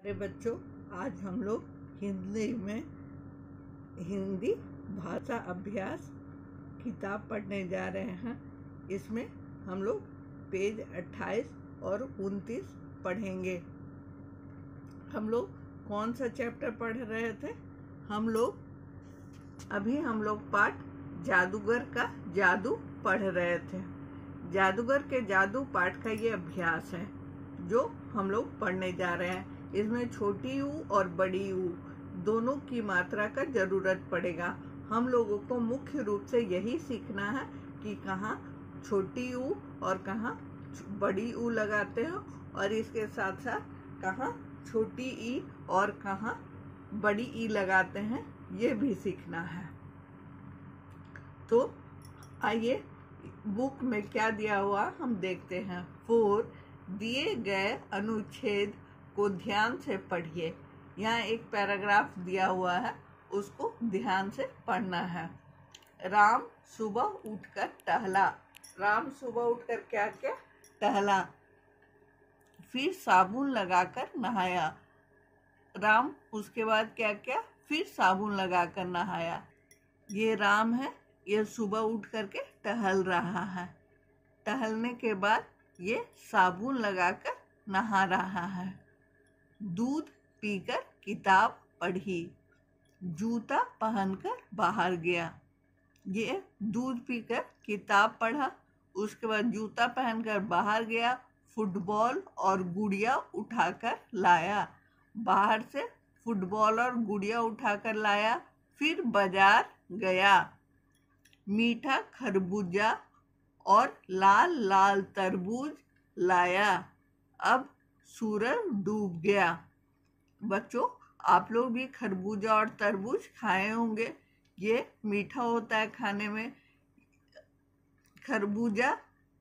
प्यारे बच्चों, आज हम लोग हिंदी भाषा अभ्यास किताब पढ़ने जा रहे हैं। इसमें हम लोग पेज 28 और 29 पढ़ेंगे। हम लोग कौन सा चैप्टर पढ़ रहे थे? हम लोग पाठ जादूगर का जादू पढ़ रहे थे। जादूगर के जादू पाठ का ये अभ्यास है जो हम लोग पढ़ने जा रहे हैं। इसमें छोटी ऊ और बड़ी ऊ दोनों की मात्रा का जरूरत पड़ेगा। हम लोगों को मुख्य रूप से यही सीखना है कि कहाँ छोटी ऊ और कहाँ बड़ी ऊ लगाते हो, और इसके साथ साथ कहाँ छोटी ई और कहाँ बड़ी ई लगाते हैं, ये भी सीखना है। तो आइए बुक में क्या दिया हुआ हम देखते हैं। 4 दिए गए अनुच्छेद को ध्यान से पढ़िए। यहाँ एक पैराग्राफ दिया हुआ है, उसको ध्यान से पढ़ना है। राम सुबह उठकर टहला। राम सुबह उठकर क्या क्या टहला। फिर साबुन लगाकर नहाया। राम उसके बाद क्या क्या फिर साबुन लगाकर नहाया। ये राम है, ये सुबह उठ करके टहल रहा है। टहलने के बाद ये साबुन लगाकर नहा रहा है। दूध पीकर किताब पढ़ी। जूता पहनकर बाहर गया। ये दूध पीकर किताब पढ़ा, उसके बाद जूता पहनकर बाहर गया। फुटबॉल और गुड़िया उठाकर लाया। बाहर से फुटबॉल और गुड़िया उठाकर लाया। फिर बाजार गया। मीठा खरबूजा और लाल लाल तरबूज लाया। अब सूरज डूब गया। बच्चों, आप लोग भी खरबूजा और तरबूज खाए होंगे। ये मीठा होता है खाने में। खरबूजा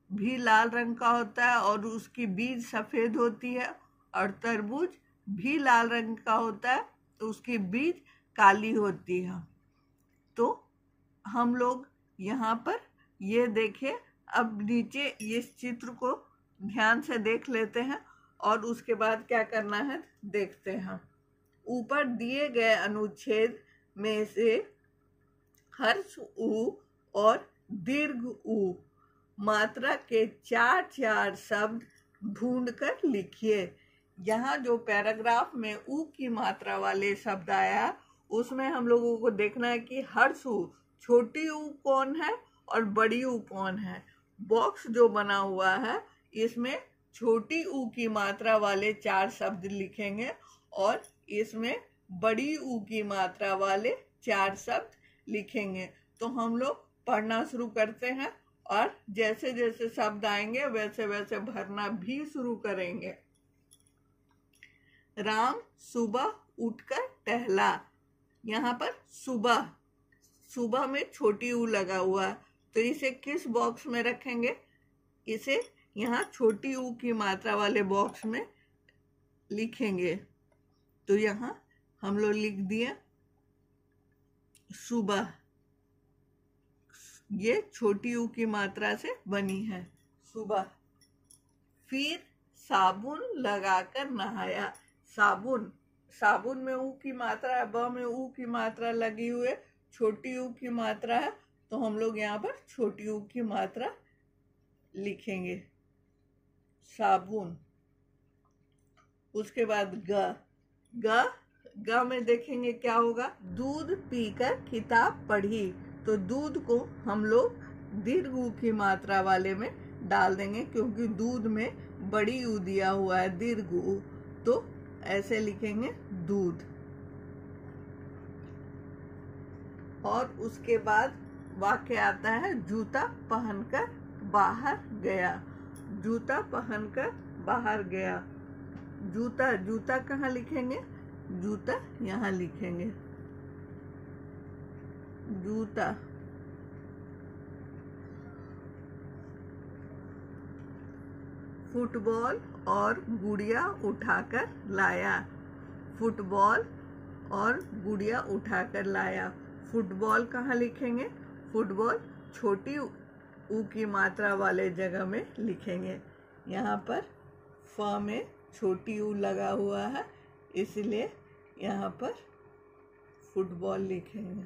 भी लाल रंग का होता है और उसकी बीज सफ़ेद होती है, और तरबूज भी लाल रंग का होता है तो उसकी बीज काली होती है। तो हम लोग यहाँ पर ये देखें। अब नीचे इस चित्र को ध्यान से देख लेते हैं और उसके बाद क्या करना है देखते हैं। ऊपर दिए गए अनुच्छेद में से हर्ष ऊ और दीर्घ ऊ मात्रा के 4 शब्द ढूंढकर लिखिए। यहाँ जो पैराग्राफ में ऊ की मात्रा वाले शब्द आया, उसमें हम लोगों को देखना है कि हर्ष ऊ, छोटी ऊ कौन है और बड़ी ऊ कौन है। बॉक्स जो बना हुआ है इसमें छोटी ऊ की मात्रा वाले 4 शब्द लिखेंगे और इसमें बड़ी ऊ की मात्रा वाले 4 शब्द लिखेंगे। तो हम लोग पढ़ना शुरू करते हैं और जैसे जैसे शब्द आएंगे वैसे वैसे भरना भी शुरू करेंगे। राम सुबह उठकर टहला। यहाँ पर सुबह में छोटी ऊ लगा हुआ है, तो इसे किस बॉक्स में रखेंगे? इसे यहाँ छोटी ऊ की मात्रा वाले बॉक्स में लिखेंगे। तो यहाँ हम लोग लिख दिए सुबह। ये छोटी ऊ की मात्रा से बनी है, सुबह। फिर साबुन लगाकर नहाया। साबुन में ऊ की मात्रा है, ब में ऊ की मात्रा लगी हुई है, छोटी ऊ की मात्रा है, तो हम लोग यहाँ पर छोटी ऊ की मात्रा लिखेंगे, साबुन। उसके बाद ग में देखेंगे क्या होगा। दूध पीकर किताब पढ़ी। तो दूध को हम लोग दीर्घ ऊ की मात्रा वाले में डाल देंगे, क्योंकि दूध में बड़ी ऊ दिया हुआ है, दीर्घ ऊ, तो ऐसे लिखेंगे दूध। और उसके बाद वाक्य आता है जूता पहनकर बाहर गया। जूता पहनकर बाहर गया। जूता कहाँ लिखेंगे? जूता यहाँ लिखेंगे, जूता। फुटबॉल और गुड़िया उठाकर लाया। फुटबॉल और गुड़िया उठाकर लाया। फुटबॉल कहाँ लिखेंगे? फुटबॉल छोटी ऊ की मात्रा वाले जगह में लिखेंगे। यहाँ पर फ में छोटी ऊ लगा हुआ है, इसलिए यहाँ पर फुटबॉल लिखेंगे।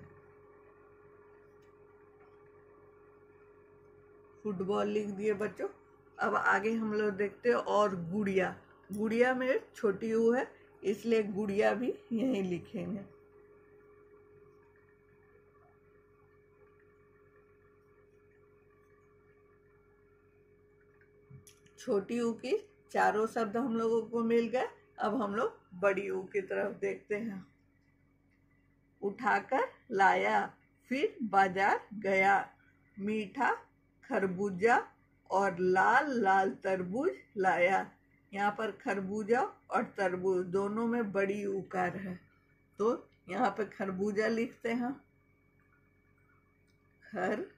फुटबॉल लिख दिए बच्चों। अब आगे हम लोग देखते हैं और गुड़िया। गुड़िया में छोटी ऊ है, इसलिए गुड़िया भी यहीं लिखेंगे। छोटी ऊ की चारों शब्द हम लोगों को मिल गए। अब हम लोग बड़ी ऊ की तरफ देखते हैं। उठाकर लाया, फिर बाजार गया, मीठा खरबूजा और लाल लाल तरबूज लाया। यहाँ पर खरबूजा और तरबूज दोनों में बड़ी उकार है, तो यहाँ पे खरबूजा लिखते हैं। खरबूजा।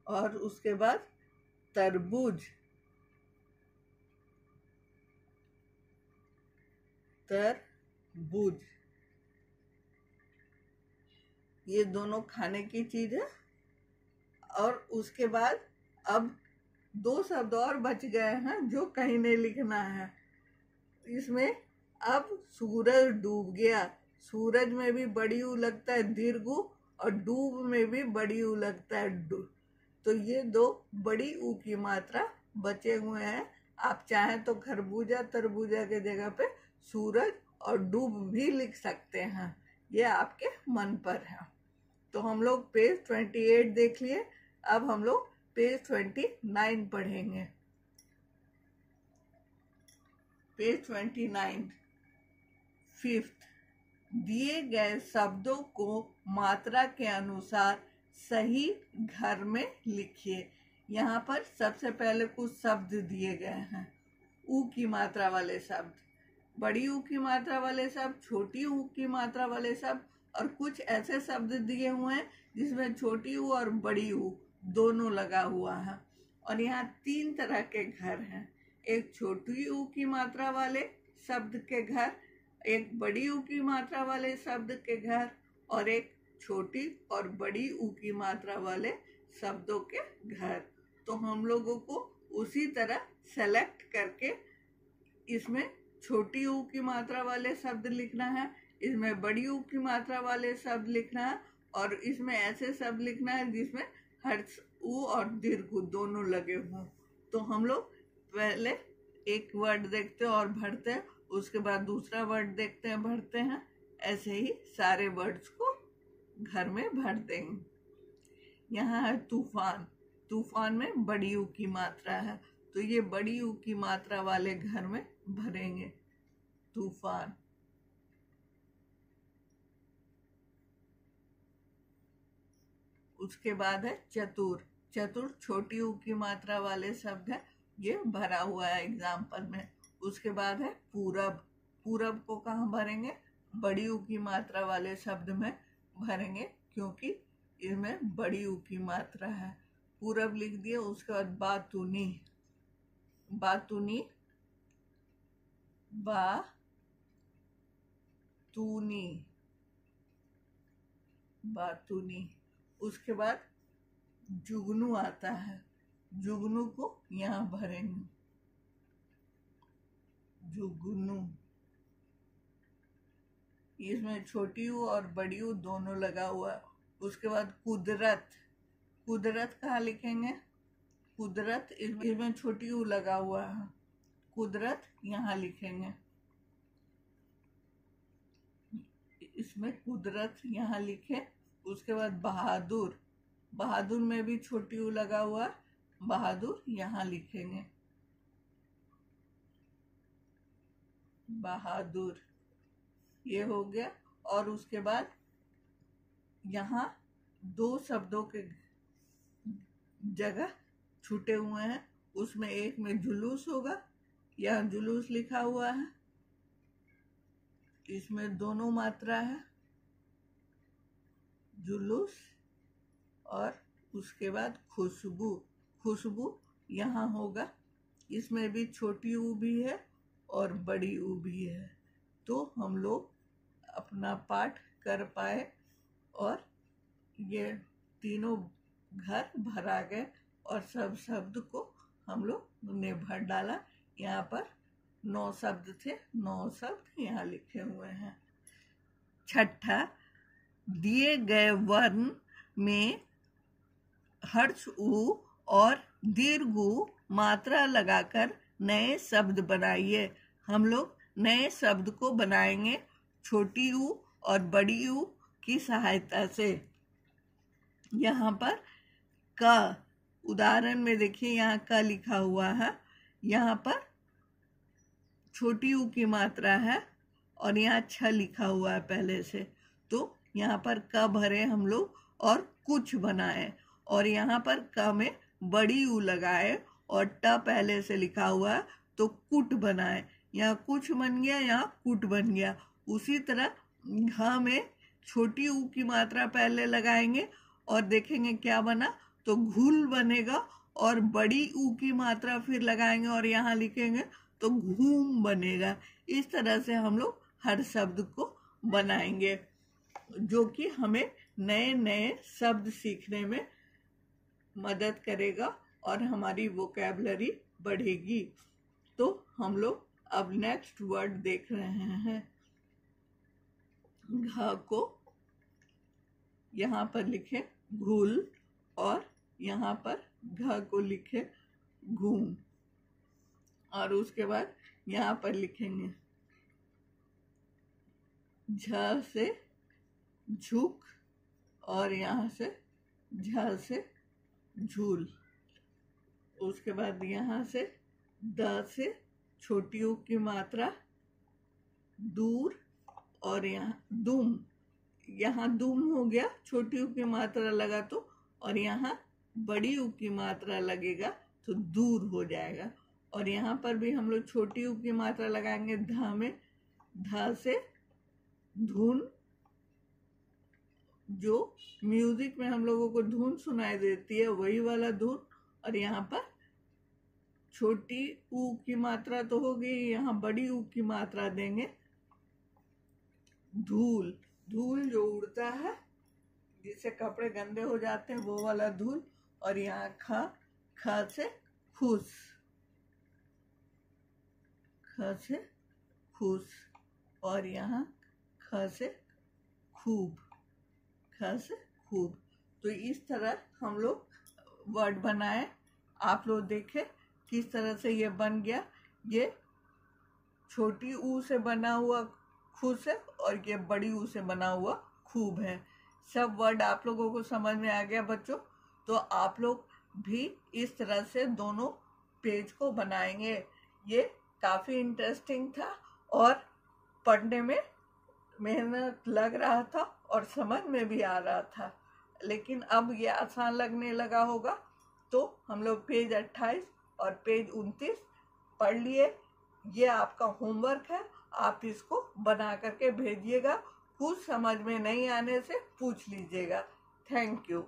और उसके बाद तरबूज। तरबूज ये दोनों खाने की चीज है। और उसके बाद अब दो शब्द और बच गए हैं जो कहीं नहीं लिखना है। इसमें अब सूरज डूब गया। सूरज में भी बड़ी ऊ लगता है दीर्घ ऊ, और डूब में भी बड़ी ऊ लगता है डू। तो ये दो बड़ी ऊ की मात्रा बचे हुए हैं। आप चाहें तो खरबूजा तरबूजा के जगह पे सूरज और डूब भी लिख सकते हैं, ये आपके मन पर है। तो हम लोग पेज 28 देख लिए। अब हम लोग पेज 29 पढ़ेंगे। Page 29 fifth. दिए गए शब्दों को मात्रा के अनुसार सही घर में लिखिए। यहाँ पर सबसे पहले कुछ शब्द दिए गए हैं, ऊ की मात्रा वाले शब्द, बड़ी ऊ की मात्रा वाले शब्द, छोटी ऊ की मात्रा वाले शब्द, और कुछ ऐसे शब्द दिए हुए हैं जिसमें छोटी ऊ और बड़ी ऊ दोनों लगा हुआ है। और यहाँ 3 तरह के घर हैं, एक छोटी ऊ की मात्रा वाले शब्द के घर, एक बड़ी ऊ की मात्रा वाले शब्द के घर, और एक छोटी और बड़ी ऊ की मात्रा वाले शब्दों के घर। तो हम लोगों को उसी तरह सेलेक्ट करके इसमें छोटी ऊ की मात्रा वाले शब्द लिखना है, इसमें बड़ी ऊ की मात्रा वाले शब्द लिखना है, और इसमें ऐसे शब्द लिखना है जिसमें हर्ष ऊ और दीर्घ ऊ दोनों लगे हों। तो हम लोग पहले एक वर्ड देखते हैं और भरते हैं, उसके बाद दूसरा वर्ड देखते हैं भरते हैं, ऐसे ही सारे वर्ड्स को घर में भर देंगे। यहाँ है तूफान। तूफान में बड़ी ऊ की मात्रा है, तो ये बड़ी ऊ की मात्रा वाले घर में भरेंगे तूफान। उसके बाद है चतुर। चतुर छोटी ऊ की मात्रा वाले शब्द है, ये भरा हुआ है एग्जाम्पल में। उसके बाद है पूरब। पूरब को कहाँ भरेंगे? बड़ी ऊ की मात्रा वाले शब्द में भरेंगे, क्योंकि इसमें बड़ी ऊ की मात्रा है। पूरब लिख दिए। उसके बाद बातूनी। बातूनी, बातूनी, बातूनी। उसके बाद जुगनू आता है, जुगनू को यहाँ भरेंगे, जुगनू। इसमें छोटी ऊ और बड़ी ऊ दोनों लगा हुआ है। उसके बाद कुदरत। कुदरत कहाँ लिखेंगे? कुदरत, इसमें छोटी ऊ लगा हुआ है, कुदरत यहाँ लिखेंगे। इसमें कुदरत यहाँ लिखे। उसके बाद बहादुर। बहादुर में भी छोटी ऊ लगा हुआ है, बहादुर यहाँ लिखेंगे, बहादुर। ये हो गया। और उसके बाद यहाँ 2 शब्दों के जगह छूटे हुए हैं, उसमें एक में जुलूस होगा, यहाँ जुलूस लिखा हुआ है, इसमें दोनों मात्रा है, जुलूस। और उसके बाद खुशबू। खुशबू यहाँ होगा, इसमें भी छोटी ऊ भी है और बड़ी ऊ भी है। तो हम लोग अपना पाठ कर पाए और ये तीनों घर भरा गए और सब शब्द को हम लोग ने भर डाला। यहाँ पर 9 शब्द थे, 9 शब्द यहाँ लिखे हुए हैं। छठा, दिए गए वर्ण में हर्ष उ और दीर्घ उ मात्रा लगाकर नए शब्द बनाइए। हम लोग नए शब्द को बनाएंगे छोटी उ और बड़ी उ की सहायता से। यहाँ पर क, उदाहरण में देखिए यहाँ क लिखा हुआ है, यहाँ पर छोटी उ की मात्रा है और यहाँ छ लिखा हुआ है पहले से, तो यहाँ पर क भरे हम लोग और कुछ बनाए, और यहाँ पर क में बड़ी उ लगाए और ट पहले से लिखा हुआ है तो कुट बनाए। यहाँ कुछ बन गया, यहाँ कुट बन गया। उसी तरह घ में छोटी उ की मात्रा पहले लगाएंगे और देखेंगे क्या बना, तो घुल बनेगा, और बड़ी उ की मात्रा फिर लगाएंगे और यहाँ लिखेंगे तो घूम बनेगा। इस तरह से हम लोग हर शब्द को बनाएंगे, जो कि हमें नए नए शब्द सीखने में मदद करेगा और हमारी वोकैबुलरी बढ़ेगी। तो हम लोग अब नेक्स्ट वर्ड देख रहे हैं। घ को यहाँ पर लिखे घुल और यहाँ पर घ को लिखे घूम, और उसके बाद यहाँ पर लिखेंगे झ से झुक और यहाँ से झ से झूल। उसके बाद यहाँ से द से छोटी उ की मात्रा दूर और यहाँ दुम, यहाँ दुम हो गया, छोटी उ की मात्रा लगा तो, और यहाँ बड़ी उ की मात्रा लगेगा तो दूर हो जाएगा। और यहाँ पर भी हम लोग छोटी उ की मात्रा लगाएंगे ध में, ध से धुन, जो म्यूजिक में हम लोगों को धुन सुनाई देती है वही वाला धुन, और यहाँ पर छोटी उ की मात्रा तो हो गई, यहाँ बड़ी उ की मात्रा देंगे धूल, धूल जो उड़ता है जिससे कपड़े गंदे हो जाते हैं वो वाला धूल। और यहाँ ख, ख से खुश, ख से खुश, और यहाँ ख से खूब, ख से खूब। तो इस तरह हम लोग वर्ड बनाए, आप लोग देखें किस तरह से ये बन गया। ये छोटी ऊ से बना हुआ खुश है और ये बड़ी ऊ से बना हुआ खूब है। सब वर्ड आप लोगों को समझ में आ गया बच्चों? तो आप लोग भी इस तरह से दोनों पेज को बनाएंगे। ये काफ़ी इंटरेस्टिंग था और पढ़ने में मेहनत लग रहा था और समझ में भी आ रहा था, लेकिन अब ये आसान लगने लगा होगा। तो हम लोग पेज 28 और पेज 29 पढ़ लिए। ये आपका होमवर्क है, आप इसको बना करके भेजिएगा। कुछ समझ में नहीं आने से पूछ लीजिएगा। Thank you.